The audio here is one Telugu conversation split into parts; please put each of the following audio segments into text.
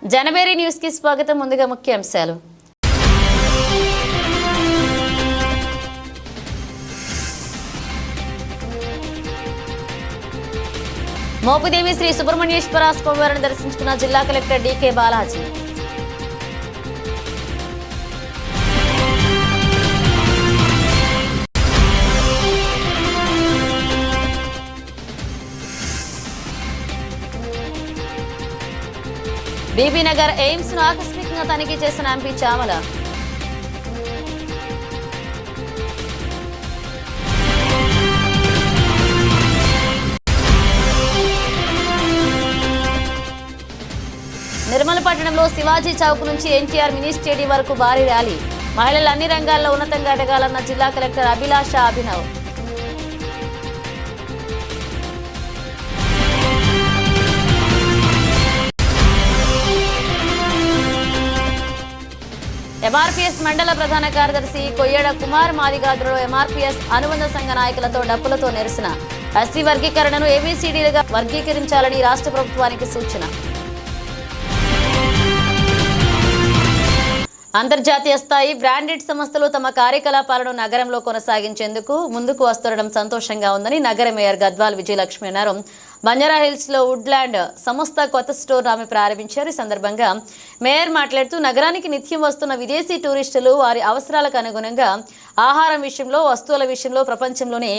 జనబేరి న్యూస్ కి స్వాగతం. ముందుగా ముఖ్యాంశాలు. మోపిదేవి శ్రీ సుబ్రహ్మణ్యేశ్వర స్వామివారిని దర్శించుకున్న జిల్లా collector DK Balaji. Bibinagar AIIMS ను ఆకస్మికంగా తనిఖీ చేసిన ఎంపీ చామల. నిర్మల్ పట్టణంలో శివాజీ చౌక్ నుంచి ఎన్టీఆర్ మినీ స్టేడియం వరకు భారీ ర్యాలీ. మహిళలు అన్ని రంగాల్లో ఉన్నతంగా ఎదగాలన్న జిల్లా కలెక్టర్ అభిలాష అభినవ్. ఎంఆర్పీఎస్ మండల ప్రధాన కార్యదర్శి కొయ్యడ కుమార్ మాదిగాదులో ఎంఆర్పీఎస్ అనుబంధ సంఘ నాయకులతో డప్పులతో నిరసన. ఎస్సీ వర్గీకరణను ఏబీసీడీలుగా వర్గీకరించాలని రాష్ట్ర ప్రభుత్వానికి సూచన. అంతర్జాతీయ స్థాయి బ్రాండెడ్ సంస్థలు తమ కార్యకలాపాలను నగరంలో కొనసాగించేందుకు ముందుకు వస్తుండడం సంతోషంగా ఉందని నగర మేయర్ గద్వాల్ విజయలక్ష్మి అన్నారు. బంజారాహిల్స్ లో వుడ్లాండ్ సంస్థ కొత్త స్టోర్ ఆమె ప్రారంభించారు. ఈ సందర్భంగా మేయర్ మాట్లాడుతూ నగరానికి నిత్యం వస్తున్న విదేశీ టూరిస్టులు వారి అవసరాలకు అనుగుణంగా ఆహారం విషయంలో, వస్తువుల విషయంలో ప్రపంచంలోనే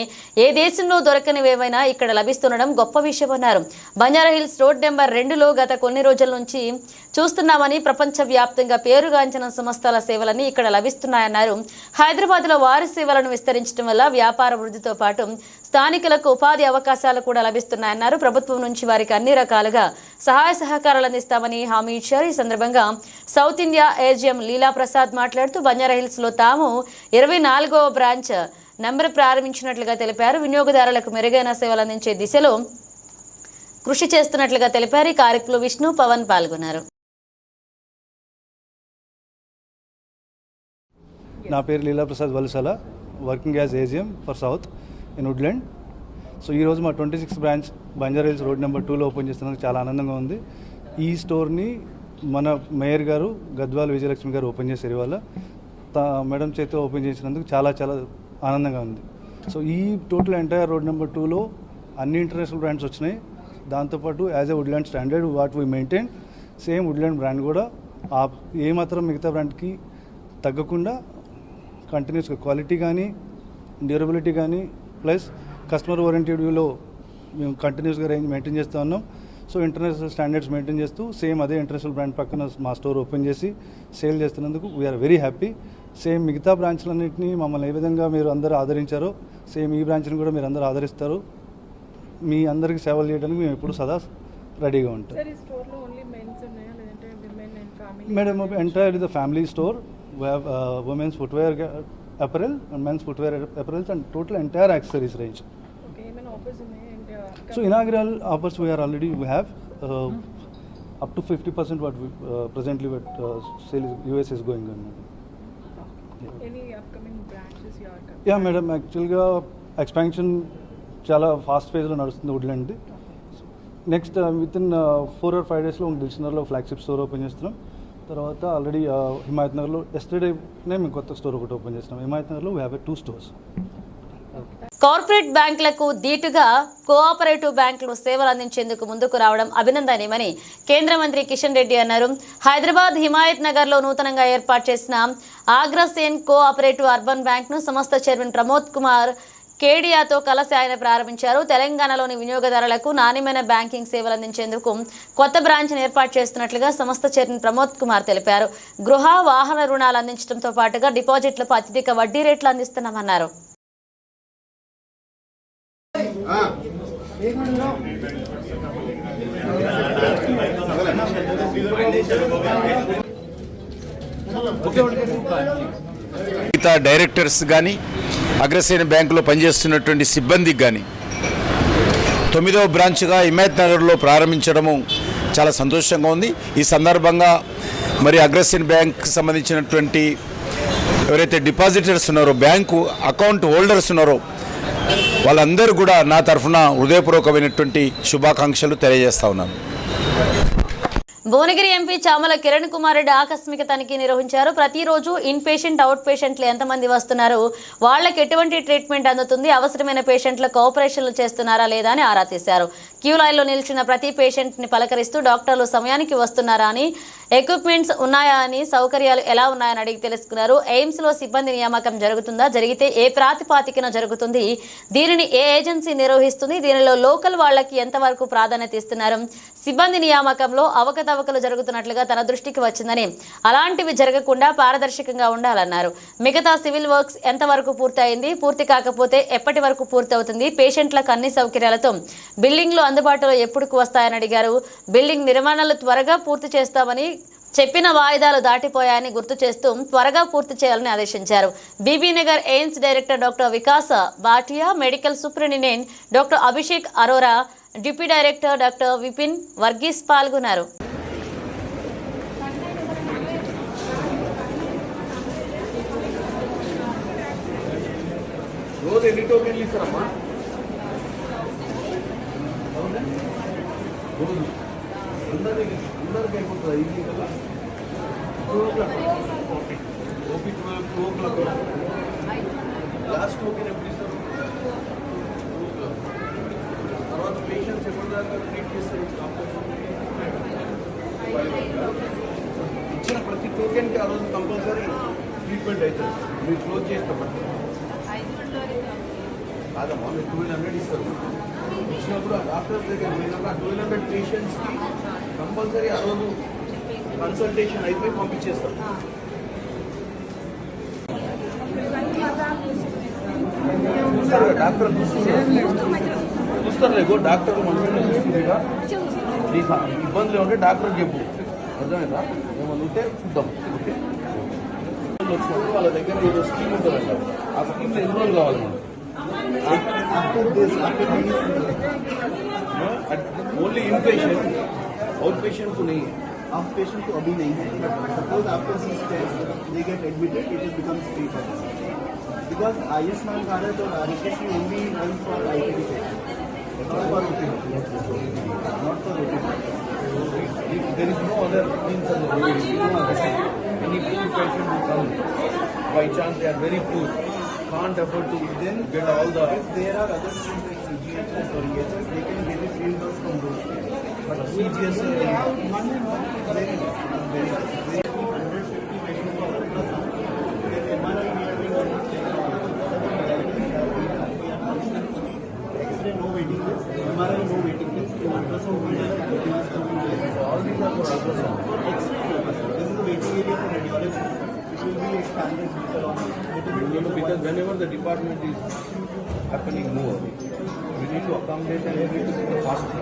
ఏ దేశంలో దొరకనివేవైనా ఇక్కడ లభిస్తుండడం గొప్ప విషయమన్నారు. బంజారాహిల్స్ రోడ్ నెంబర్ 2లో గత కొన్ని రోజుల నుంచి చూస్తున్నామని, ప్రపంచవ్యాప్తంగా పేరుగాంచిన సంస్థల సేవలన్నీ ఇక్కడ లభిస్తున్నాయన్నారు. హైదరాబాద్ లో వారి సేవలను విస్తరించడం వల్ల వ్యాపార వృద్ధితో పాటు స్థానికులకు ఉపాధి అవకాశాలు కూడా లభిస్తున్నాయన్నారు. ప్రభుత్వం నుంచి వారికి అన్ని రకాలుగా సహాయ సహకారాలు అందిస్తామని హామీ ఇచ్చారు. ఈ సందర్భంగా సౌత్ ఇండియా ఏజిఎం లీలా ప్రసాద్ మాట్లాడుతూ బంజారాహిల్స్ లో తాము 24వ బ్రాంచ్ నంబర్ ప్రారంభించినట్లుగా తెలిపారు. వినియోగదారులకు మెరుగైన సేవలు అందించే దిశలో కృషి చేస్తున్నట్లుగా తెలిపారు. ఈ కార్యక్రమంలో విష్ణు, పవన్ పాల్గొన్నారు. నా పేరు లీలా ప్రసాద్ వలసల, working as AGM for south in Woodland. So ఈరోజు మా 26th branch Banjara Hills road number 2లో ఓపెన్ చేస్తున్నందుకు చాలా ఆనందంగా ఉంది. ఈ స్టోర్ని మన మేయర్ గారు గద్వాల్ విజయలక్ష్మి గారు ఓపెన్ చేశారు. ఇవాళ మేడం చేతితో ఓపెన్ చేసినందుకు చాలా చాలా ఆనందంగా ఉంది. సో ఈ టోటల్ ఎంటైర్ రోడ్ నెంబర్ 2లో అన్ని ఇంటర్నేషనల్ బ్రాండ్స్ వచ్చినాయి. దాంతోపాటు as a Woodland standard what we maintain, same Woodland brand కూడా ఏమాత్రం మిగతా బ్రాండ్కి తగ్గకుండా కంటిన్యూస్గా క్వాలిటీ కానీ, డ్యూరబిలిటీ కానీ, ప్లస్ కస్టమర్ ఓరియంటెడ్ వ్యూలో మేము కంటిన్యూస్గా రేంజ్ మెయింటైన్ చేస్తూ ఉన్నాం. సో ఇంటర్నేషనల్ స్టాండర్డ్స్ మెయింటైన్ చేస్తూ సేమ్ అదే ఇంటర్నేషనల్ బ్రాండ్ పక్కన మా స్టోర్ ఓపెన్ చేసి సేల్ చేస్తున్నందుకు వీఆర్ వెరీ హ్యాపీ. సేమ్ మిగతా బ్రాంచ్లన్నింటినీ మమ్మల్ని ఏ విధంగా మీరు అందరూ ఆదరించారో సేమ్ ఈ బ్రాంచ్ని కూడా మీరు అందరూ ఆదరిస్తారు. మీ అందరికీ సేవలు చేయడానికి మేము ఎప్పుడు సదా రెడీగా ఉంటాం. Madam entire the family store. We have women's footwear apparel and men's footwear apparels and total entire accessories range. Okay, even offers in so inaugural offers we have up to 50% what we presently what sale US is going on. Yeah. Any upcoming branches you are coming? Yeah, madam, actually expansion చాలా ఫాస్ట్ ఫేజ్లో నడుస్తుంది వుడ్లాండ్. నెక్స్ట్ వితిన్ 4 or 5 డేస్లో దిల్సుఖ్నగర్లో ఫ్లాగ్షిప్ స్టోర్ ఓపెన్ చేస్తున్నాం. తర్వాత ఆల్రెడీ హిమాయత్ నగర్లో ఎస్టర్డేనే మేము కొత్త స్టోర్ ఒకటి ఓపెన్ చేస్తున్నాం. హిమాయత్ నగర్లో వీ హ్యావ్ 2 stores. కార్పొరేట్ బ్యాంకులకు దీటుగా కోఆపరేటివ్ బ్యాంకులు సేవలు అందించేందుకు ముందుకు రావడం అభినందనీయమని కేంద్ర మంత్రి కిషన్ రెడ్డి అన్నారు. హైదరాబాద్ హిమాయత్ నగర్లో నూతనంగా ఏర్పాటు చేసిన ఆగ్రాసేన్ కోఆపరేటివ్ అర్బన్ బ్యాంక్ను సంస్థ చైర్మన్ ప్రమోద్ కుమార్ కేడియాతో కలిసి ఆయన ప్రారంభించారు. తెలంగాణలోని వినియోగదారులకు నాణ్యమైన బ్యాంకింగ్ సేవలు అందించేందుకు కొత్త బ్రాంచ్ను ఏర్పాటు చేస్తున్నట్లుగా సంస్థ చైర్మన్ ప్రమోద్ కుమార్ తెలిపారు. గృహ, వాహన రుణాలు అందించడంతో పాటుగా డిపాజిట్లకు అత్యధిక వడ్డీ రేట్లు అందిస్తున్నామన్నారు. డైరెక్టర్స్ కానీ, అగ్రసేన బ్యాంకులో పనిచేస్తున్నటువంటి సిబ్బందికి కానీ 9వ బ్రాంచ్గా హిమాయత్ నగర్లో ప్రారంభించడము చాలా సంతోషంగా ఉంది. ఈ సందర్భంగా మరి అగ్రసేన బ్యాంక్ సంబంధించినటువంటి ఎవరైతే డిపాజిటర్స్ ఉన్నారో, బ్యాంకు అకౌంట్ హోల్డర్స్ ఉన్నారో వాళ్ళందరూ కూడా నా తరఫున హృదయపూర్వకమైనటువంటి శుభాకాంక్షలు తెలియజేస్తా ఉన్నాను. భువనగిరి ఎంపీ చామల కిరణ్ కుమార్ రెడ్డి ఆకస్మిక తనిఖీ నిర్వహించారు. ప్రతిరోజు ఇన్ పేషెంట్, అవుట్ పేషెంట్లు ఎంతమంది వస్తున్నారు, వాళ్ళకి ఎటువంటి ట్రీట్మెంట్ అందుతుంది, అవసరమైన పేషెంట్లకు ఆపరేషన్లు చేస్తున్నారా లేదా అని ఆరా తీశారు. క్యూ లైన్లో నిలిచిన ప్రతి పేషెంట్ని పలకరిస్తూ డాక్టర్లు సమయానికి వస్తున్నారా అని, ఎక్విప్మెంట్స్ ఉన్నాయా అని, సౌకర్యాలు ఎలా ఉన్నాయని అడిగి తెలుసుకున్నారు. ఎయిమ్స్లో సిబ్బంది నియామకం జరుగుతుందా, జరిగితే ఏ ప్రాతిపాదికన జరుగుతుంది, దీనిని ఏ ఏజెన్సీ నిర్వహిస్తుంది, దీనిలో లోకల్ వాళ్ళకి ఎంతవరకు ప్రాధాన్యత ఇస్తున్నారు, సిబ్బంది నియామకంలో అవకతవకలు జరుగుతున్నట్లుగా తన దృష్టికి వచ్చిందని, అలాంటివి జరగకుండా పారదర్శకంగా ఉండాలన్నారు. మిగతా సివిల్ వర్క్స్ ఎంతవరకు పూర్తయింది, పూర్తి కాకపోతే ఎప్పటి వరకు పూర్తవుతుంది, పేషెంట్లకు అన్ని సౌకర్యాలతో బిల్డింగ్లు అందుబాటులో ఎప్పుడుకు వస్తాయని అడిగారు. బిల్డింగ్ నిర్మాణాలు త్వరగా పూర్తి చేస్తామని చెప్పిన వాయిదాలు దాటిపోయాయని గుర్తు చేస్తూ త్వరగా పూర్తి చేయాలని ఆదేశించారు. Bibinagar AIIMS director doctor Vikas Bhatia, medical superintendent doctor Abhishek Arora, deputy director doctor Vipin Varghese పాల్గొన్నారు. లాస్ట్ టోకెన్ ఎప్పుడు ఇస్తారు? తర్వాత పేషెంట్స్ ఎప్పటిదాకా ట్రీట్ చేస్తారు? ఇచ్చిన ప్రతి టోకెన్కి ఆ రోజు కంపల్సరీ ట్రీట్మెంట్ అవుతుంది. మీరు క్లోజ్ చేస్తామంటే కాదమ్మా, మీరు 1200 ఇస్తారు. ఇచ్చినప్పుడు ఆ డాక్టర్ దగ్గర పోయినప్పుడు ఆ 1200 పేషెంట్స్కి కంపల్సరీ ఆ రోజు కన్సల్టేషన్ అయిపోయి పంపించేస్తారు. డాక్టర్ చూస్తారులేగో, డాక్టర్ మంచిగా చూస్తుందిగా. నీకు ఇబ్బందులు ఉంటే డాక్టర్ చెప్పు, అర్థమైందా? ఏమన్నా ఉంటే చూద్దాం. ఓకే, వచ్చినప్పుడు వాళ్ళ దగ్గర ఏదో స్కీమ్ ఉంటుందంట. ఆ స్కీమ్లో ఎన్ని రోజులు కావాలి మనం? Only in patient, out patient को नहीं है. आप पेशेंट को अभी नहीं है. Suppose after 6 days they get admitted, it will become free because Ayushman Bharat or RSC only runs for IPD patient, not for routine. Not for routine. There is no other means of the way. Any poor patient will come. By chance they are very poor, can't afford to then get all the. If there are other schemes like CGHS or EHS, they can get it reimbursed from those schemes. But CGS very 150 patients for ultrasound. Then MRI we are doing X-ray no waiting list, MRI no waiting list, in ultrasound we have waiting list of 2 days. all these are for ultrasound. For X-ray ultrasound, this is the waiting area for radiology. It will be expanded later on. Because whenever the department is happening more, we need to accommodate and we need to go faster.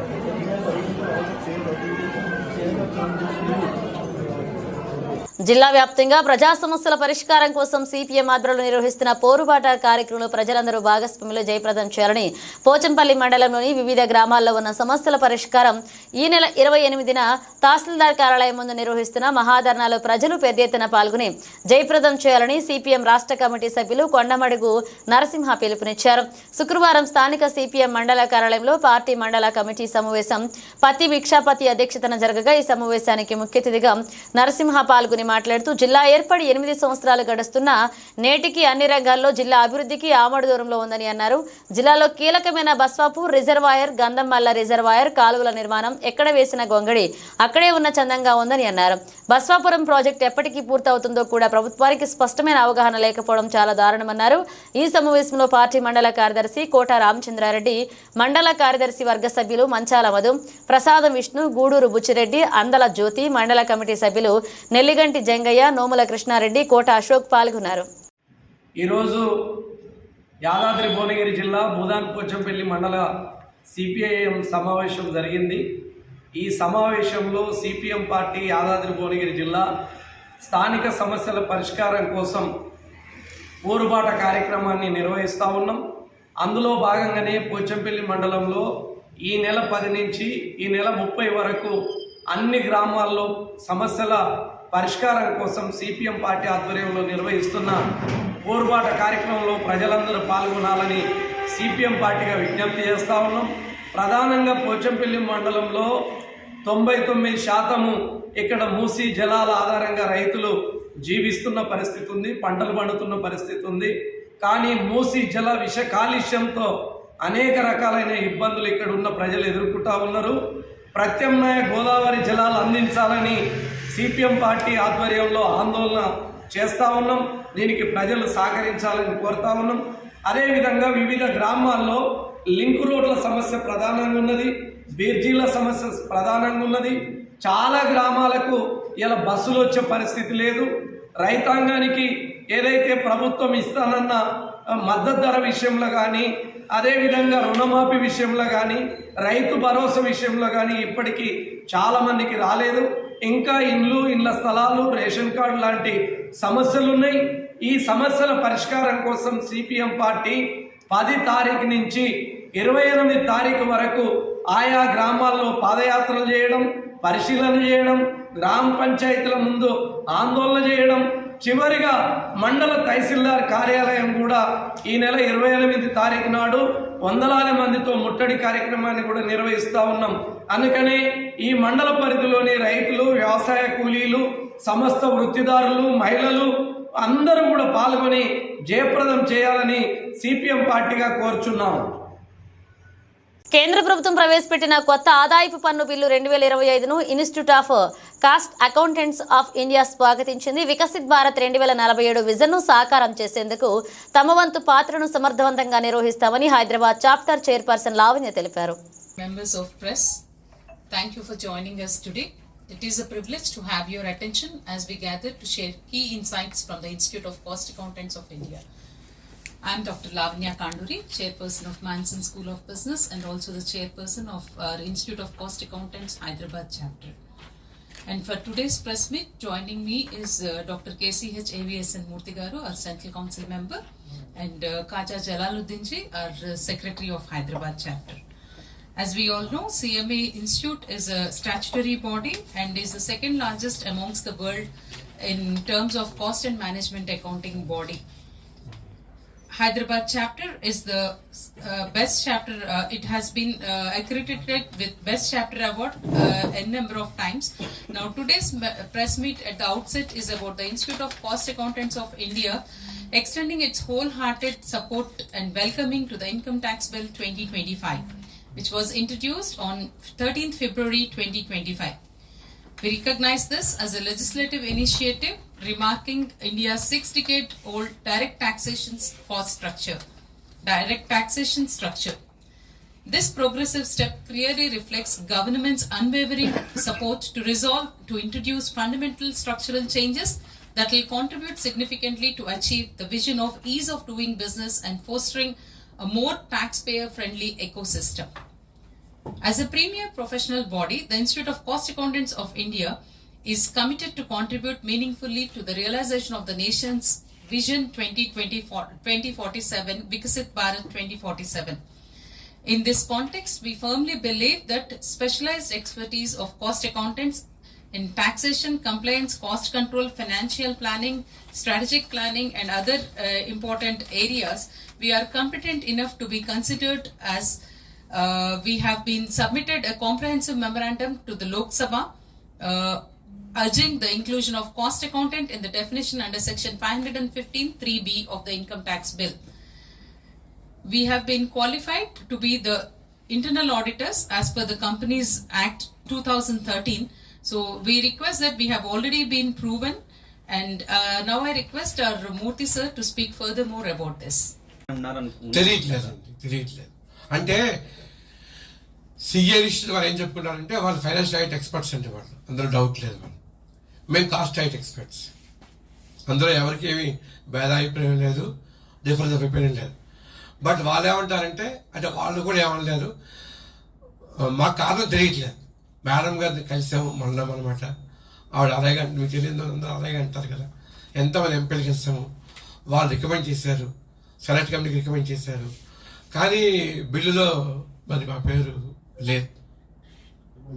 జిల్లా వ్యాప్తంగా ప్రజా సమస్యల పరిష్కారం కోసం సిపిఎం ఆధ్వర్యంలో నిర్వహిస్తున్న పోరుబాట కార్యక్రమంలో ప్రజలందరూ భాగస్వాములు జయప్రదం చేయాలని పోచంపల్లి మండలంలోని వివిధ గ్రామాల్లో ఉన్న సమస్యల పరిష్కారం ఈ నెల 28న తహసీల్దార్ కార్యాలయం ముందు నిర్వహిస్తున్న మహాధర్నాలో ప్రజలు పెద్ద ఎత్తున పాల్గొని జయప్రదం చేయాలని సిపిఎం రాష్ట్ర కమిటీ సభ్యులు కొండమడుగు నరసింహ పిలుపునిచ్చారు. శుక్రవారం స్థానిక సిపిఎం మండల కార్యాలయంలో పార్టీ మండల కమిటీ సమావేశం పత్తి భిక్షాపతి అధ్యక్షతన జరగగా ఈ సమావేశానికి ముఖ్య అతిథిగా నరసింహ పాల్గొని మాట్లాడుతూ జిల్లా ఏర్పడి 8 సంవత్సరాలు గడుస్తున్నా నేటికి అన్ని రంగాల్లో జిల్లా అభివృద్ధికి ఆమడు దూరంలో ఉందని అన్నారు. జిల్లాలో కీలకమైన బస్వాపూర్ రిజర్వాయర్, గంధంమల్ల రిజర్వాయర్ కాలువల నిర్మాణం ఎక్కడ వేసిన గొంగడి అక్కడే ఉన్న చందంగా ఉందని అన్నారు. బస్వాపురం ప్రాజెక్టు ఎప్పటికీ పూర్తవుతుందో కూడా ప్రభుత్వానికి స్పష్టమైన అవగాహన లేకపోవడం చాలా దారుణమన్నారు. ఈ సమావేశంలో పార్టీ మండల కార్యదర్శి కోట రామచంద్రారెడ్డి, మండల కార్యదర్శి వర్గ సభ్యులు మంచాల మధు, ప్రసాదం విష్ణు, గూడూరు బుచ్చిరెడ్డి, అందల జ్యోతి, మండల కమిటీ సభ్యులు నెల్లిగంటి జంగయ్య, నోముల కృష్ణారెడ్డి, కోట అశోక్ పాల్గొన్నారు. ఈరోజు యాదాద్రి భువనగిరి జిల్లా భూదాన్ పోచంపల్లి మండల సిపిఐఎం సమావేశం జరిగింది. ఈ సమావేశంలో సిపిఎం పార్టీ యాదాద్రి భువనగిరి జిల్లా స్థానిక సమస్యల పరిష్కారం కోసం పోరుబాట కార్యక్రమాన్ని నిర్వహిస్తూ ఉన్నాం. అందులో భాగంగానే పోచంపల్లి మండలంలో ఈ నెల 10 నుంచి ఈ నెల 30 వరకు అన్ని గ్రామాల్లో సమస్యల పరిష్కారం కోసం సిపిఎం పార్టీ ఆధ్వర్యంలో నిర్వహిస్తున్న పోరుబాట కార్యక్రమంలో ప్రజలందరూ పాల్గొనాలని సిపిఎం పార్టీగా విజ్ఞప్తి చేస్తూ ఉన్నాం. ప్రధానంగా పోచంపల్లి మండలంలో 99% ఇక్కడ మూసీ జలాల ఆధారంగా రైతులు జీవిస్తున్న పరిస్థితి ఉంది, పంటలు పండుతున్న పరిస్థితి ఉంది. కానీ మూసీ జల విష కాలుష్యంతో అనేక రకాలైన ఇబ్బందులు ఇక్కడ ఉన్న ప్రజలు ఎదుర్కొంటా ఉన్నారు. ప్రత్యామ్నాయ గోదావరి జలాలు అందించాలని సిపిఎం పార్టీ ఆధ్వర్యంలో ఆందోళన చేస్తూ ఉన్నాం. దీనికి ప్రజలు సహకరించాలని కోరుతా ఉన్నాం. అదేవిధంగా వివిధ గ్రామాల్లో లింక్ రోడ్ల సమస్య ప్రధానంగా ఉన్నది, బీర్జీల సమస్య ప్రధానంగా ఉన్నది. చాలా గ్రామాలకు ఇలా బస్సులు వచ్చే పరిస్థితి లేదు. రైతాంగానికి ఏదైతే ప్రభుత్వం ఇస్తానన్న మద్దతు ధర విషయంలో కానీ, అదేవిధంగా రుణమాఫీ విషయంలో కానీ, రైతు భరోసా విషయంలో కానీ ఇప్పటికీ చాలామందికి రాలేదు. ఇంకా ఇండ్ల స్థలాలు, రేషన్ కార్డు లాంటి సమస్యలు ఉన్నాయి. ఈ సమస్యల పరిష్కారం కోసం సిపిఎం పార్టీ 10 తారీఖు నుంచి 28 తారీఖు వరకు ఆయా గ్రామాల్లో పాదయాత్రలు చేయడం, పరిశీలన చేయడం, గ్రామ పంచాయతీల ముందు ఆందోళన చేయడం, చివరిగా మండల తహసీల్దార్ కార్యాలయం కూడా ఈ నెల 28 తారీఖు నాడు వందలాది మందితో ముట్టడి కార్యక్రమాన్ని కూడా నిర్వహిస్తూ ఉన్నాం. అందుకనే ఈ మండల పరిధిలోని రైతులు, వ్యవసాయ కూలీలు, సమస్త వృత్తిదారులు, మహిళలు అందరూ కూడా పాల్గొని జయప్రదం చేయాలని సిపిఎం పార్టీగా కోరుచున్నాము. కేంద్ర ప్రభుత్వం ప్రవేశపెట్టిన కొత్త ఆదాయపు పన్ను బిల్లు 2025ను Institute of Cost Accountants of India స్వాగతించింది. వికసిత్ భారత్ 2047 విజన్ను సాకారం చేసేందుకు తమ వంతు పాత్రను సమర్థవంతంగా నిర్వహిస్తామని హైదరాబాద్ చాప్టర్ చైర్పర్సన్ లావణ్య తెలిపారు. Members of press, thank you for joining us today. It is a privilege to have your attention as we gather to share key insights from the Institute of Cost Accountants of India. I am Dr. Lavanya Kanduri, Chairperson of Manson School of Business and also the Chairperson of our Institute of Cost Accountants Hyderabad chapter. And for today's press meet, joining me is Dr. KCH AVSN Murthy Garu, our Central Council member, and Kaja Jalaluddin ji, our Secretary of Hyderabad chapter. As we all know, CMA Institute is a statutory body and is the second largest amongst the world in terms of cost and management accounting body. Hyderabad chapter is the best chapter. It has been accredited with best chapter award a number of times. Now today's press meet at the outset is about the Institute of Cost Accountants of India extending its wholehearted support and welcoming to the Income Tax Bill 2025, which was introduced on 13th February 2025. We recognize this as a legislative initiative remarking India's 6-decade-old direct taxation structure. This progressive step clearly reflects government's unwavering support to introduce fundamental structural changes that will contribute significantly to achieve the vision of ease of doing business and fostering a more taxpayer-friendly ecosystem. As a premier professional body, the Institute of Cost Accountants of India is committed to contribute meaningfully to the realization of the nation's Vision 2047, Vikasit Bharat 2047. In this context, we firmly believe that specialized expertise of cost accountants in taxation, compliance, cost control, financial planning, strategic planning, and other important areas, we are competent enough to be considered as we have been submitted a comprehensive memorandum to the Lok Sabha urging the inclusion of cost accountant in the definition under section 515(3)(b) of the Income Tax Bill. We have been qualified to be the internal auditors as per the Companies Act 2013. So we request that we have already been proven, and now I request our Murthy sir to speak furthermore about this. తెలియట్లేదు అంటే సిఏ లిస్ట్ వాళ్ళు ఏం చెప్పుకున్నారంటే వాళ్ళు ఫైనాన్షియల్ రైట్ ఎక్స్పర్ట్స్ అంటే వాళ్ళు అందులో డౌట్ లేదు. వాళ్ళు మేము కాస్ట్ రైట్ ఎక్స్పర్ట్స్, అందులో ఎవరికి ఏమి భేదాభిప్రాయం లేదు, డిఫరెన్స్ ఆఫ్ ఒపీనియన్ లేదు. బట్ వాళ్ళు ఏమంటారంటే అంటే వాళ్ళు కూడా ఏమనలేదు, మాకు కారణం తెలియట్లేదు. మేడం గారిని కలిసాము మొన్న అనమాట. ఆవిడ అలాగే మీకు తెలియదు, అందరూ అలాగే అంటారు కదా. ఎంతమంది ఎంపీలు ఇస్తాము, వాళ్ళు రికమెండ్ చేశారు, సెలెక్ట్ కమిటీకి రికమెండ్ చేశారు, కానీ బిల్లులో మరి మా పేరు లేదు.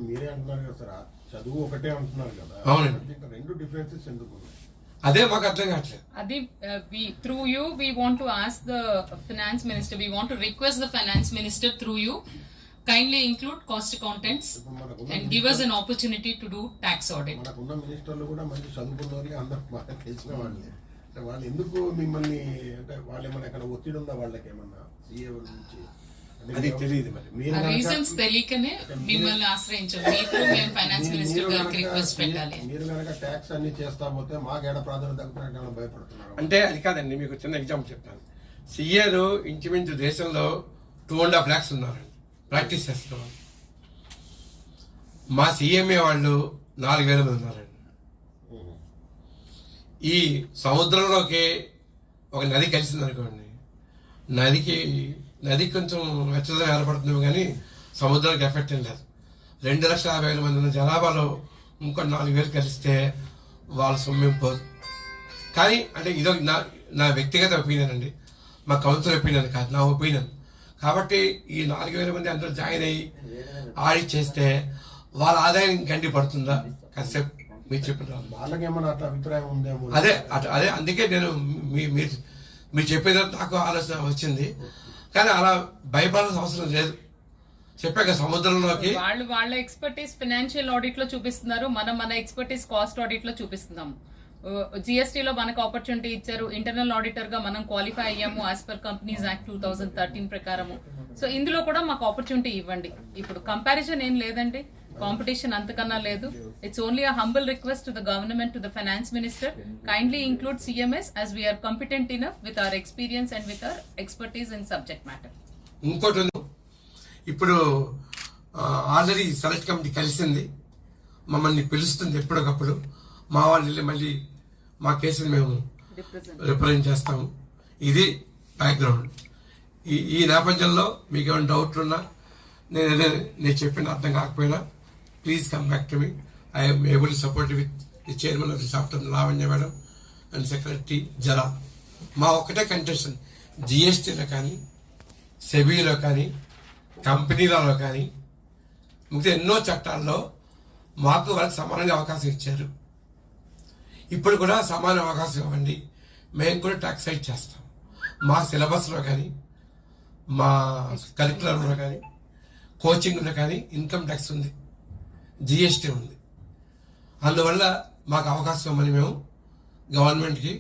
మీరే అంటున్నారు కదా సార్, చదువు ఒకటే అంటున్నారు కదా. అవునండి, రెండు డిఫరెన్సెస్ ఎందుకు? అదే మాకు అర్థం కావట్లేదు. అది through you we want to ask the finance minister, we want to request the finance minister through you kindly include cost accountants and give us an opportunity to do tax audit. మనకున్న మినిస్టర్లు కూడా మంచి చదువుకున్నోళ్ళే, అందరూ బాగా తెలిసిన వాళ్ళే. అంటే వాళ్ళు ఎందుకు మిమ్మల్ని, అంటే వాళ్ళు ఏమన్నా ఎక్కడ ఒత్తిడి ఉందా వాళ్ళకి ఏమన్నా సీఏ నుంచి? అది తెలియదు మరి. మీరు ఆ కనుక- రీజన్స్ తెలియకనే మిమ్మల్ని ఆశ్రయించాం. మీకు మేము ఫైనాన్స్ మినిస్టర్ గారికి రిక్వెస్ట్ పెట్టాలి. మీరు కనుక ట్యాక్స్ అన్ని చేస్తా పోతే మాకేడ ప్రాధాన్యత తగ్గుతున్నట్టు భయపడుతున్నారు. అంటే అది కాదండి, మీకు చిన్న ఎగ్జాంపుల్ చెప్తాను. సిఏలు ఇంచుమించు దేశంలో 2.5 lakhs ఉన్నారండి ప్రాక్టీస్ చేస్తున్న వాళ్ళు. మా సిఎంఏ వాళ్ళు 4,000 మంది ఉన్నారండి. ఈ సముద్రంలోకి ఒక నది కలిసింది అనుకోండి, నది కొంచెం వెచ్చదనం ఏర్పడుతుంది కానీ సముద్రానికి ఎఫెక్ట్ ఏం లేదు. 2,50,000 మంది ఉన్న జనాభాలో ఇంకో 4,000 కలిస్తే వాళ్ళ సొమ్మెం పోదు. కానీ అంటే ఇదో నా వ్యక్తిగత ఒపీనియన్ అండి, మా కౌన్సిల్ ఒపీనియన్ కాదు, నా ఒపీనియన్. కాబట్టి ఈ 4,000 మంది అందరూ జాయిన్ అయ్యి ఆడిట్ చేస్తే వాళ్ళ ఆదాయం గండి పడుతుందా? కాసేపు మీరు చెప్పిన వాళ్ళకి ఏమన్నా అట్లా అభిప్రాయం ఉందేమో. అదే అందుకే నేను మీరు చెప్పేది నాకు ఆలోచన వచ్చింది. కానీ అలా భయపడాల్సిన అవసరం లేదు. చెప్పాక సముద్రంలోకి వాళ్ళ ఎక్స్పర్టీస్ ఫైనాన్షియల్ ఆడిట్ లో చూపిస్తున్నారు, మన ఎక్స్పర్టీస్ కాస్ట్ ఆడిట్ లో చూపిస్తున్నాం. GST లో మనకు ఆపర్చునిటీ ఇచ్చారు, ఇంటర్నల్ ఆడిటర్ గా మనం క్వాలిఫై అయ్యాము యాజ్ పర్ కంపెనీస్ యాక్ట్ 2013 ప్రకారము. సో ఇందులో కూడా మాకు ఆపర్చునిటీ ఇవ్వండి. ఇప్పుడు కంపారిజన్ ఏం లేదండి, కాంపిటీషన్ అంతకన్నా లేదు. It's only a humble request to the government, to the finance minister, kindly include CMS as we are competent enough with our experience and with our expertise in subject matter. ఇంకోటి ఉంది. ఇప్పుడు ఆల్రెడీ సెలెక్ట్ కమిటీ కలిసింది, మమ్మల్ని పిలుస్తుంది ఎప్పటికప్పుడు. మా వాళ్ళు వెళ్ళి మళ్ళీ మా కేసుని మేము రిప్రజెంట్ చేస్తాము. ఇది బ్యాక్గ్రౌండ్. ఈ నేపథ్యంలో మీకు ఏమైనా డౌట్లు ఉన్నా, నేను చెప్పిన అర్థం కాకపోయినా please come back to me. I'm able to support with the chairman of the software Lavanya madam and secretary జరా. మా ఒక్కటే కంటెన్షన్, GSTలో కానీ సెబీలో కానీ కంపెనీలలో కానీ మిగతా ఎన్నో చట్టాల్లో మాకు వాళ్ళకి సమానంగా అవకాశం ఇచ్చారు. ఇప్పుడు కూడా సమాన అవకాశం ఇవ్వండి, మేము కూడా ట్యాక్స్ రైట్ చేస్తాం. మా సిలబస్లో కానీ మా కరికులంలో కానీ కోచింగ్లో కానీ ఇన్కమ్ ట్యాక్స్ ఉంది, GST ఉంది. అందువల్ల మాకు అవకాశం ఇవ్వమని మేము గవర్నమెంట్కి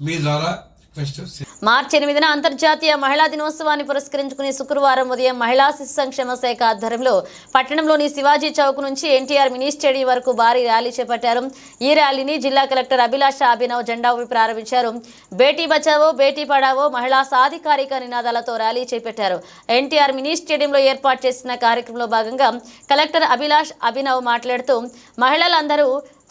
మీ ద్వారా రిక్వెస్ట్. మార్చి 8న అంతర్జాతీయ మహిళా దినోత్సవాన్ని పురస్కరించుకుని శుక్రవారం ఉదయం మహిళా శిశు సంక్షేమ శాఖ ఆధ్వర్యంలో పట్టణంలోని శివాజీ చౌక్ నుంచి NTR మినీ స్టేడియం వరకు భారీ ర్యాలీ చేపట్టారు. ఈ ర్యాలీని జిల్లా కలెక్టర్ అభిలాష అభినవ్ జెండా ఊపి ప్రారంభించారు. బేటీ బచావో బేటీ పడావో మహిళా సాధికారిక నినాదాలతో ర్యాలీ చేపట్టారు. NTR మినీ స్టేడియంలో ఏర్పాటు చేసిన కార్యక్రమంలో భాగంగా కలెక్టర్ అభిలాష్ అభినవ్ మాట్లాడుతూ మహిళలందరూ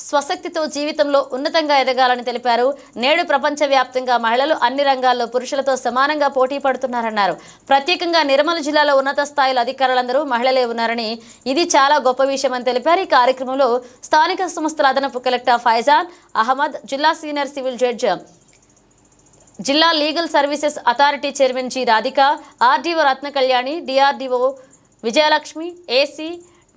స్వశక్తితో జీవితంలో ఉన్నతంగా ఎదగాలని తెలిపారు. నేడు ప్రపంచవ్యాప్తంగా మహిళలు అన్ని రంగాల్లో పురుషులతో సమానంగా పోటీ పడుతున్నారన్నారు. ప్రత్యేకంగా నిర్మల్ జిల్లాలో ఉన్నత స్థాయిలో అధికారులందరూ మహిళలే ఉన్నారని, ఇది చాలా గొప్ప విషయమని తెలిపారు. ఈ కార్యక్రమంలో స్థానిక సంస్థల అదనపు కలెక్టర్ ఫైజాన్ అహ్మద్, జిల్లా సీనియర్ సివిల్ జడ్జి, జిల్లా legal services authority chairman G Radhika, RDO Ratna Kalyani, DRDO Vijayalakshmi, AC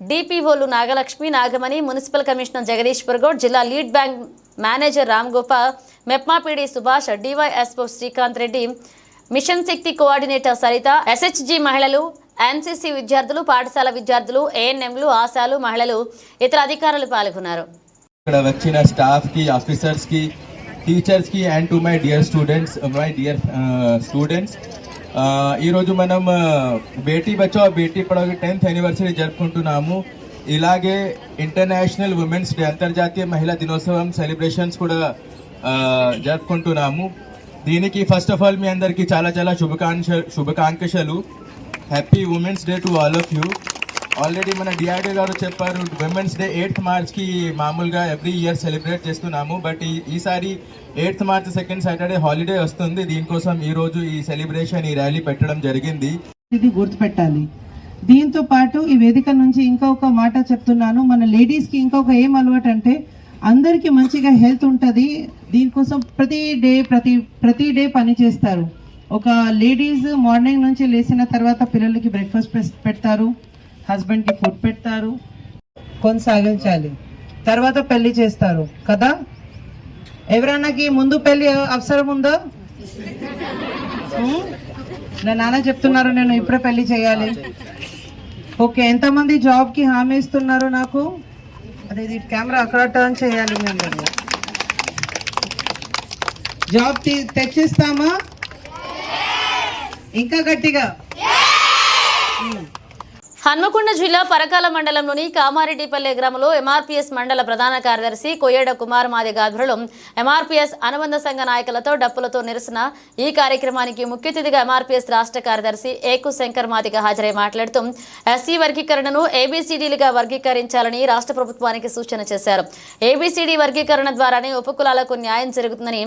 DPOలు నాగలక్ష్మి, నాగమణి, మున్సిపల్ కమిషనర్ జగదీశ్వర్ గౌడ్, జిల్లా lead bank manager Ram Gopal, MEPMA PD Subhash, DYSO Srikanth Reddy, mission Shakti coordinator Sarita, SHG మహిళలు, NCC విద్యార్థులు, పాఠశాల విద్యార్థులు, ANMలు, ఆశాలు, మహిళలు, ఇతర అధికారులు పాల్గొన్నారు. ఇక్కడ వచ్చిన స్టాఫ్ కి, ఆఫీసర్స్ కి, టీచర్స్ కి and to my dear students, ఈరోజు మనం బేటీ బచావో బేటీ పడావో 10th యానివర్సరీ జరుపుకుంటున్నాము. ఇలాగే ఇంటర్నేషనల్ ఉమెన్స్ డే, అంతర్జాతీయ మహిళా దినోత్సవం సెలబ్రేషన్స్ కూడా జరుపుకుంటున్నాము. దీనికి ఫస్ట్ ఆఫ్ ఆల్ మీ అందరికీ చాలా చాలా శుభాకాంక్షలు. Happy women's day to all of you. Already మన DRDO గారు చెప్పారు, విమెన్స్ డే 8th మార్చ్కి మామూలుగా ఎవ్రీ ఇయర్ సెలబ్రేట్ చేస్తున్నాము. బట్ ఈసారి 8th March second Saturday holiday వస్తుంది. దీనికోసం ఈ రోజు ఈ సెలబ్రేషన్, ఈ ర్యాలీ పెట్టడం జరిగింది. ఇది గుర్తుపెట్టాలి. దీంతో పాటు ఈ వేదిక నుంచి ఇంకొక మాట చెప్తున్నాను, మన లేడీస్ కి ఇంకొక ఏం అలవాటు అంటే అందరికి మంచిగా హెల్త్ ఉంటుంది. దీనికోసం ప్రతి డే పని చేస్తారు. ఒక లేడీస్ మార్నింగ్ నుంచి లేచిన తర్వాత పిల్లలకి బ్రేక్ఫాస్ట్ పెడతారు, హస్బెండ్ కి ఫుడ్ పెడతారు, కొనసాగించాలి. తర్వాత పెళ్లి చేస్తారు కదా. ఎవరన్నాకి ముందు పెళ్లి అవసరం ఉందో? నా నాన్న చెప్తున్నారు నేను ఇప్పుడే పెళ్లి చేయాలి. ఓకే, ఎంతమంది జాబ్కి హామీ ఇస్తున్నారు నాకు? అదే ఇది కెమెరా అక్కడ టర్న్ చేయాలి మీ అందరూ. జాబ్ తెచ్చిస్తామా? ఇంకా గట్టిగా. హన్మకొండ జిల్లా పరకాల మండలంలోని కామారెడ్డిపల్లె గ్రామంలో ఎంఆర్పీఎస్ మండల ప్రధాన కార్యదర్శి కొయ్యేడ కుమార్ మాదిగ ఆధ్వర్యంలో ఎంఆర్పీఎస్ అనుబంధ సంఘ నాయకులతో డప్పులతో నిరసన. ఈ కార్యక్రమానికి ముఖ్య అతిథిగా ఎంఆర్పీఎస్ రాష్ట్ర కార్యదర్శి ఏకు శంకర్ మాదిగ హాజరై మాట్లాడుతూ ఎస్సీ వర్గీకరణను ఏబీసీడీలుగా వర్గీకరించాలని రాష్ట్ర ప్రభుత్వానికి సూచన చేశారు. ఏబీసీడీ వర్గీకరణ ద్వారానే ఉపకులాలకు న్యాయం జరుగుతుందని,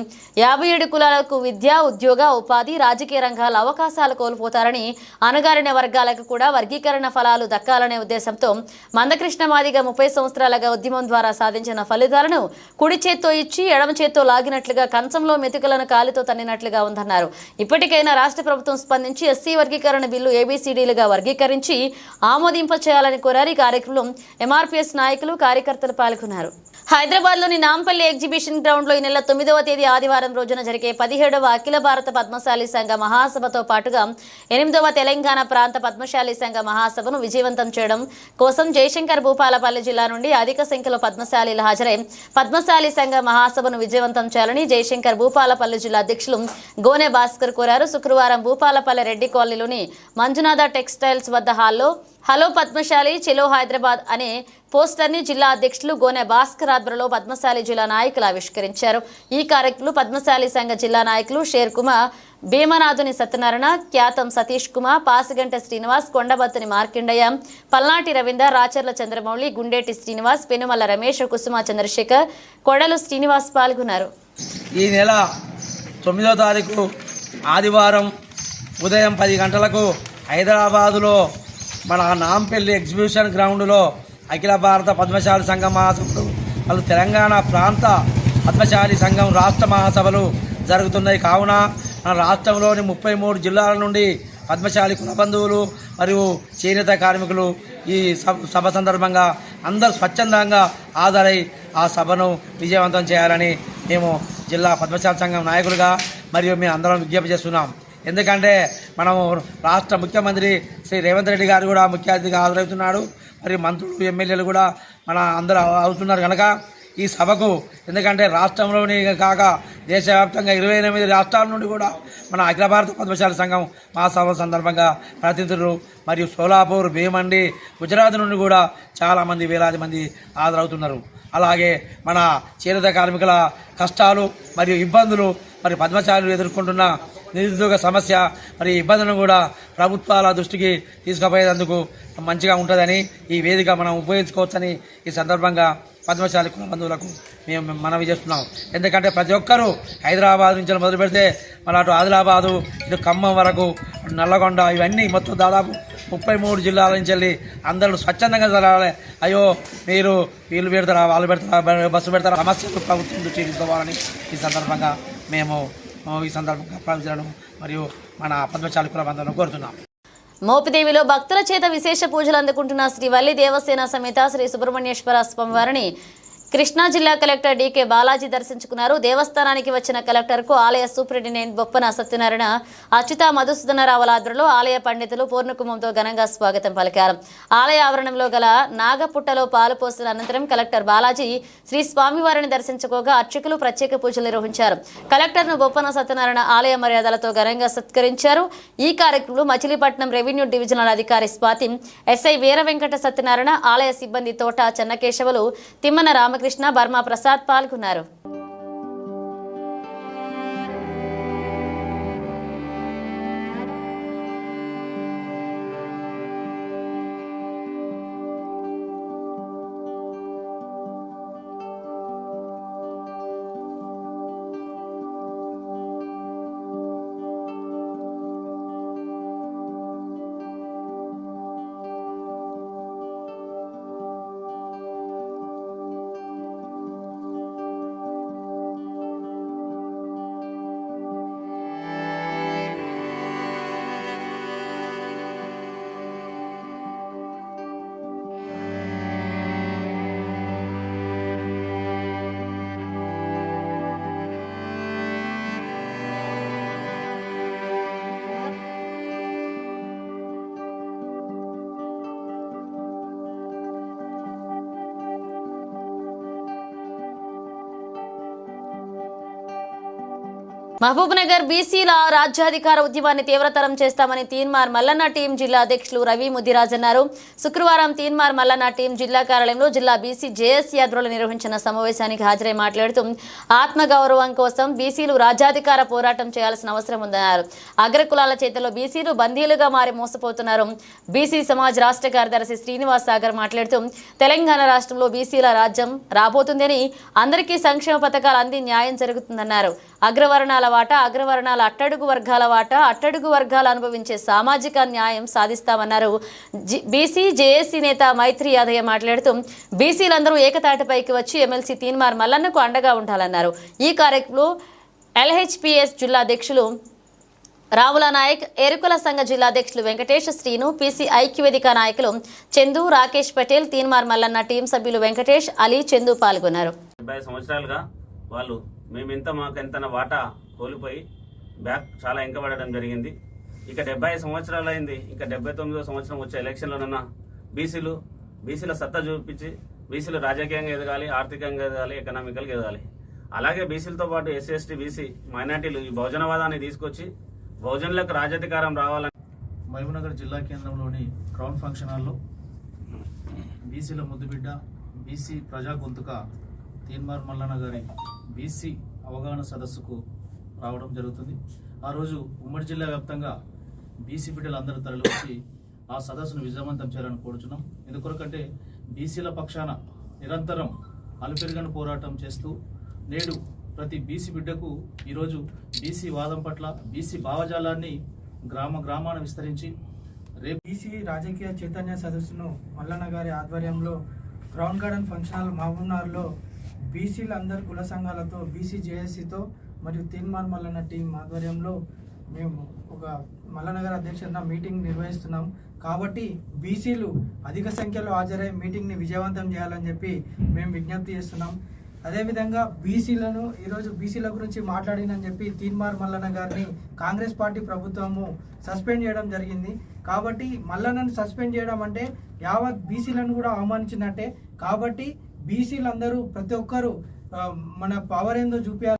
57 కులాలకు విద్య, ఉద్యోగ, ఉపాధి, రాజకీయ రంగాల అవకాశాలు కోల్పోతారని, అణగారిన వర్గాలకు కూడా వర్గీకరణ దక్కాలనే ఉద్దేశంతో మందకృష్ణ మాదిగ 30 సంవత్సరాలుగా ఉద్యమం ద్వారా సాధించిన ఫలితాలను కుడి చేత్తో ఇచ్చి ఎడమ చేత్తో లాగినట్లుగా కంచంలో మెతుకులను కాలితో తన్నినట్లుగా ఉందన్నారు. ఇప్పటికైనా రాష్ట్ర ప్రభుత్వం స్పందించి ఎస్సీ వర్గీకరణ బిల్లు ఏబీసీడీలుగా వర్గీకరించి ఆమోదింప చేయాలని కోరారు. ఈ కార్యక్రమంలో ఎంఆర్పీఎస్ నాయకులు, కార్యకర్తలు పాల్గొన్నారు. హైదరాబాద్లోని నాంపల్లి ఎగ్జిబిషన్ గ్రౌండ్లో ఈ నెల 9వ తేదీ ఆదివారం రోజున జరిగే 17వ అఖిల భారత పద్మశాలి సంఘ మహాసభతో పాటుగా 8వ తెలంగాణ ప్రాంత పద్మశాలి సంఘ మహాసభను విజయవంతం చేయడం కోసం జయశంకర్ భూపాలపల్లి జిల్లా నుండి అధిక సంఖ్యలో పద్మశాలీలు హాజరై పద్మశాలి సంఘ మహాసభను విజయవంతం చేయాలని జయశంకర్ భూపాలపల్లి జిల్లా అధ్యక్షులు గోనె భాస్కర్ కోరారు. శుక్రవారం భూపాలపల్లి రెడ్డి కాలనీలోని మంజునాథ టెక్స్టైల్స్ వద్ద హాల్లో హలో పద్మశాలి చెలో హైదరాబాద్ అనే పోస్టర్ని జిల్లా అధ్యక్షులు గోనె భాస్కర్ ఆధ్వర్యంలో పద్మశాలి జిల్లా నాయకులు ఆవిష్కరించారు. ఈ కార్యక్రమంలో పద్మశాలి సంఘ జిల్లా నాయకులు షేర్ కుమార్, భీమనాథుని సత్యనారాయణ, ఖ్యాతం సతీష్ కుమార్, పాసిగంట శ్రీనివాస్, కొండబత్తుని మార్కిండయ్య, పల్నాటి రవీందర్, రాచర్ల చంద్రమౌళి, గుండేటి శ్రీనివాస్, పెనుమల్ల రమేష్, కుసుమ చంద్రశేఖర్, కొడలు శ్రీనివాస్ పాల్గొన్నారు. ఈ నెల 9వ తారీఖు ఆదివారం ఉదయం 10 గంటలకు హైదరాబాదులో మన నాంపల్లి ఎగ్జిబిషన్ గ్రౌండ్లో అఖిల భారత పద్మశాలి సంఘం మహాసభలు, వాళ్ళు తెలంగాణ ప్రాంత పద్మశాలి సంఘం రాష్ట్ర మహాసభలు జరుగుతున్నాయి. కావున మన రాష్ట్రంలోని 33 జిల్లాల నుండి పద్మశాలి కుల బంధువులు మరియు చేనేత కార్మికులు ఈ సభ సందర్భంగా అందరూ స్వచ్ఛందంగా హాజరై ఆ సభను విజయవంతం చేయాలని మేము జిల్లా పద్మశాలి సంఘం నాయకులుగా మరియు మేము అందరం విజ్ఞప్తి చేస్తున్నాం. ఎందుకంటే మనము రాష్ట్ర ముఖ్యమంత్రి శ్రీ రేవంత్ రెడ్డి గారు కూడా ముఖ్య అతిథిగా హాజరవుతున్నాడు. మరియు మంత్రులు, ఎమ్మెల్యేలు కూడా మన అందరూ అవుతున్నారు కనుక ఈ సభకు, ఎందుకంటే రాష్ట్రంలోని కాక దేశవ్యాప్తంగా 28 రాష్ట్రాల నుండి కూడా మన అఖిల భారత పద్మశాలి సంఘం మహాసభ సందర్భంగా ప్రతినిధులు మరియు సోలాపూర్, భీమండి, గుజరాత్ నుండి కూడా చాలామంది, వేలాది మంది హాజరవుతున్నారు. అలాగే మన చేనేత కార్మికుల కష్టాలు మరియు ఇబ్బందులు, మరి పద్మశాలులు ఎదుర్కొంటున్న నిరుద్యోగ సమస్య, మరి ఇబ్బందులను కూడా ప్రభుత్వాల దృష్టికి తీసుకుపోయేందుకు మంచిగా ఉంటుందని ఈ వేదిక మనం ఉపయోగించుకోవచ్చని ఈ సందర్భంగా పద్మశాలి కుల బంధువులకు మేము మనవి చేస్తున్నాం. ఎందుకంటే ప్రతి ఒక్కరూ హైదరాబాద్ నుంచి మొదలు పెడితే మన అటు ఆదిలాబాదు, ఇటు ఖమ్మం వరకు, నల్లగొండ, ఇవన్నీ మొత్తం దాదాపు 33 జిల్లాల నుంచి వెళ్ళి అందరూ స్వచ్ఛందంగా జరగాలి. అయ్యో మీరు వీళ్ళు పెడతారా, వాళ్ళు పెడతారా, బస్సు పెడతారా, సమస్యలు ప్రభుత్వం దృష్టి తీసుకోవాలని ఈ సందర్భంగా మేము ప్రజలను మరియు మన పద్మశాలి కుల బంధువులను కోరుతున్నాం. మోపిదేవిలో భక్తుల చేత విశేష పూజలు అందుకుంటున్న శ్రీ వల్లి దేవసేన సమేత శ్రీ సుబ్రహ్మణ్యేశ్వర స్వామివారిని కృష్ణా జిల్లా కలెక్టర్ డీకే బాలాజీ దర్శించుకున్నారు. దేవస్థానానికి వచ్చిన కలెక్టర్కు ఆలయ సూపరింటెండెంట్ బొప్పన సత్యనారాయణ, అచ్యుత మధుసూదనరావుల ఆధ్వర్యంలో ఆలయ పండితులు పూర్ణకుంభంతో ఘనంగా స్వాగతం పలికారు. ఆలయ ఆవరణంలో గల నాగపుట్టలో పాలు పోసిన అనంతరం కలెక్టర్ బాలాజీ శ్రీ స్వామివారిని దర్శించుకోగా అర్చకులు ప్రత్యేక పూజలు నిర్వహించారు. కలెక్టర్ను బొప్పన సత్యనారాయణ ఆలయ మర్యాదలతో ఘనంగా సత్కరించారు. ఈ కార్యక్రమంలో మచిలీపట్నం రెవెన్యూ డివిజనల్ అధికారి స్వాతి, ఎస్ఐ వీర వెంకట సత్యనారాయణ, ఆలయ సిబ్బంది తోట చెన్నకేశవులు, తిమ్మన రామకృష్ణ, బర్మా ప్రసాద్ పాల్గొన్నారు. మహబూబ్నగర్ బీసీల రాజ్యాధికార ఉద్యమాన్ని తీవ్రతరం చేస్తామని తీన్మార్ మల్లన్న టీం జిల్లా అధ్యక్షులు రవి ముదిరాజ్ అన్నారు. శుక్రవారం తీన్మార్ మల్లన్న టీం జిల్లా కార్యాలయంలో జిల్లా బీసీ జేఎస్సీ ఆధ్వర్యంలో నిర్వహించిన సమావేశానికి హాజరై మాట్లాడుతూ ఆత్మగౌరవం కోసం బీసీలు రాజ్యాధికార పోరాటం చేయాల్సిన అవసరం ఉందన్నారు. అగ్రకులాల చేతిలో బీసీలు బందీలుగా మారి మోసపోతున్నారు. బీసీ సమాజ్ రాష్ట్ర కార్యదర్శి శ్రీనివాస్ సాగర్ మాట్లాడుతూ తెలంగాణ రాష్ట్రంలో బీసీల రాజ్యం రాబోతుందని, అందరికీ సంక్షేమ పథకాలు అంది న్యాయం జరుగుతుందన్నారు. అగ్రవర్ణాల వాటా, అగ్రవర్ణాల అట్టడుగు వర్గాల వాటా, అట్టడుగు వర్గాలు అనుభవించే సామాజిక న్యాయం సాధిస్తామన్నారు. బీసీ జేఏసీ నేత మైత్రి యాదయ్య మాట్లాడుతూ బీసీలందరూ ఏకతాటిపైకి వచ్చి ఎమ్మెల్సీ తీన్మార్ మల్లన్నకు అండగా ఉండాలన్నారు. ఈ కార్యక్రమంలో ఎల్హెచ్పిఎస్ జిల్లా అధ్యక్షులు రావుల నాయక్, ఎరుకుల సంఘ జిల్లా అధ్యక్షులు వెంకటేష్, శ్రీను, పీసీ ఐక్యవేదిక నాయకులు చందు, రాకేష్ పటేల్, తీన్మార్ మల్లన్న టీం సభ్యులు వెంకటేష్, అలీ, చందు పాల్గొన్నారు. 70 సంవత్సరాలుగా వాళ్ళు మేమింత మాకెంతన వాటా కోల్పోయి బ్యాక్ చాలా వెంకబడడం జరిగింది. ఇక 75 సంవత్సరాలు అయింది. ఇంకా 79వ సంవత్సరం వచ్చే ఎలక్షన్లోనన్నా బీసీల సత్తా చూపించి బీసీలు రాజకీయంగా ఎదగాలి, ఆర్థికంగా ఎదగాలి, ఎకనామికల్గా ఎదగాలి. అలాగే బీసీలతో పాటు ఎస్సీ, ఎస్టీ, బీసీ మైనార్టీలు ఈ బహుజనవాదాన్ని తీసుకొచ్చి బహుజనులకు రాజ్యాధికారం రావాలని మహబూబ్నగర్ జిల్లా కేంద్రంలోని క్రౌన్ ఫంక్షన్ హాల్లో బీసీల ముద్దుబిడ్డ, బీసీ ప్రజా గొంతుక తీన్మార్ మల్లన్న గారి బీసీ అవగాహన సదస్సుకు రావడం జరుగుతుంది. ఆ రోజు ఉమ్మడి జిల్లా వ్యాప్తంగా బీసీ బిడ్డలందరూ తరలివచ్చి ఆ సదస్సును విజయవంతం చేయాలని కోరుచున్నాం. ఎందుకొరకంటే బీసీల పక్షాన నిరంతరం అలుపెరుగని పోరాటం చేస్తూ నేడు ప్రతి బీసీ బిడ్డకు ఈరోజు బీసీ వాదం పట్ల బీసీ భావజాలాన్ని గ్రామాన విస్తరించి రేపు బీసీ రాజకీయ చైతన్య సదస్సును మల్లన్న గారి ఆధ్వర్యంలో క్రౌన్ గార్డెన్ ఫంక్షన్ హాల్ మహబూబ్నగర్లో బీసీలందరూ కుల సంఘాలతో, బీసీ జేఏసీతో మరియు తీన్మార్ మల్లన్న టీం ఆధ్వర్యంలో మేము ఒక మల్లన్న గారి అధ్యక్షతన మీటింగ్ నిర్వహిస్తున్నాం. కాబట్టి బీసీలు అధిక సంఖ్యలో హాజరై మీటింగ్ని విజయవంతం చేయాలని చెప్పి మేము విజ్ఞప్తి చేస్తున్నాం. అదేవిధంగా బీసీలను ఈరోజు బీసీల గురించి మాట్లాడినని చెప్పి తీన్మార్ మల్లన్న గారిని కాంగ్రెస్ పార్టీ ప్రభుత్వము సస్పెండ్ చేయడం జరిగింది. కాబట్టి మల్లన్నను సస్పెండ్ చేయడం అంటే యావత్ బీసీలను కూడా అవమానించినట్టే. కాబట్టి బీసీలందరూ ప్రతి ఒక్కరూ మన పవర్ ఏందో చూపించాలి.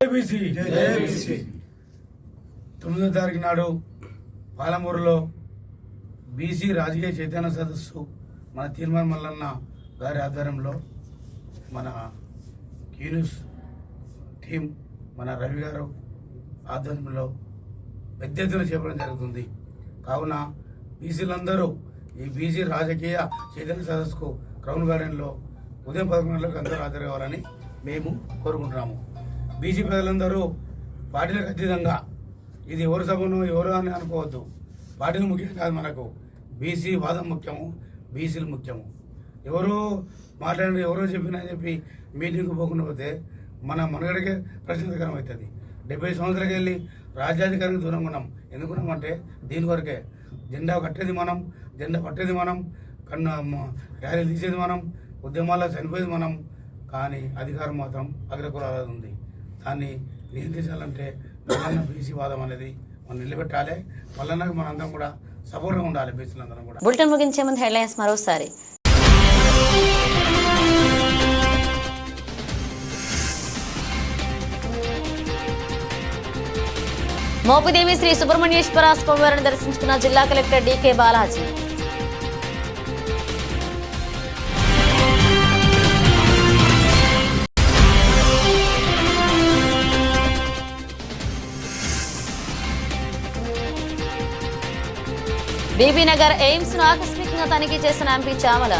9వ తారీఖు నాడు పాలమూరులో బీసీ రాజకీయ చైతన్య సదస్సు మన తీన్మార్ మల్లన్న గారి ఆధ్వర్యంలో మన క్యూన్యూస్ టీం, మన రవి గారు ఆధ్వర్యంలో పెద్ద ఎత్తున చేపట్టడం జరుగుతుంది. కావున బీసీలందరూ ఈ బీసీ రాజకీయ చైతన్య సదస్సుకు క్రౌన్ గార్డెన్లో ఉదయం 11 గంటలకు అందరూ హాజరు కావాలని మేము కోరుకుంటున్నాము. బీసీ ప్రజలందరూ పార్టీలకు అతీతంగా ఇది ఎవరు సభను ఎవరు అని అనుకోవద్దు. పార్టీలు ముఖ్యం కాదు, మనకు బీసీ వాదం ముఖ్యము, బీసీలు ముఖ్యము. ఎవరో మాట్లాడి ఎవరో చెప్పి మీటింగ్కి పోకుండా పోతే మన మనుగడకే ప్రశ్నార్థకరం అవుతుంది. 70 సంవత్సరాలకి వెళ్ళి రాజ్యాధికారానికి దూరంగా ఉన్నాం. ఎందుకున్నామంటే దీని వరకే జెండా కట్టేది మనం, జెండా పట్టేది మనం, ర్యాలీలు తీసేది మనం, ఉద్యమాల్లో చనిపోయేది మనం. కానీ అధికారం మాత్రం అగ్రకులాల ఉంది. దాన్ని నియంత్రించాలంటే మల్లన్న బీసీ వాదం అనేది మనం నిలబెట్టాలి. మల్లన్నకు మనందరం కూడా సపోర్ట్గా ఉండాలి. బీసీలందరం కూడా. బులెటిన్ ముగించే ముందు హెడ్లైన్స్ మరోసారి. మోపిదేవి శ్రీ సుబ్రహ్మణ్యేశ్వర స్వామివారిని దర్శించుకున్న జిల్లా collector DK Balaji. Bibinagar AIIMS ను ఆకస్మికంగా తనిఖీ చేసిన ఎంపీ చామల.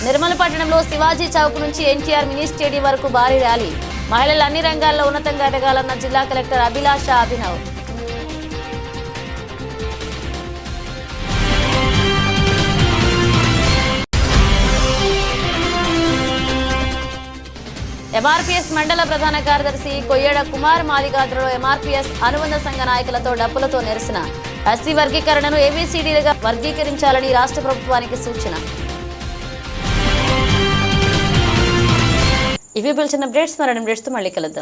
నిర్మల్ పట్టణంలో శివాజీ చౌక్ నుంచి ఎన్టీఆర్ మినీ స్టేడియం వరకు భారీ ర్యాలీ. మహిళలు అన్ని రంగాల్లో ఉన్నతంగా ఎదగాలన్న జిల్లా కలెక్టర్ అభిలాష అభినవ్. ఎంఆర్పీఎస్ మండల ప్రధాన కార్యదర్శి కొయ్యడ కుమార్ మాదిగాత్రలో ఎంఆర్పీఎస్ అనుబంధ సంఘ నాయకులతో డప్పులతో నిరసన. ఎస్సీ వర్గీకరణను ఏబీసీడీలుగా వర్గీకరించాలని రాష్ట్ర ప్రభుత్వానికి సూచన. ఇవి పిలిచిన అప్డేట్స్ మరణ అప్డేట్స్తో మళ్ళీ కలుద్దాం.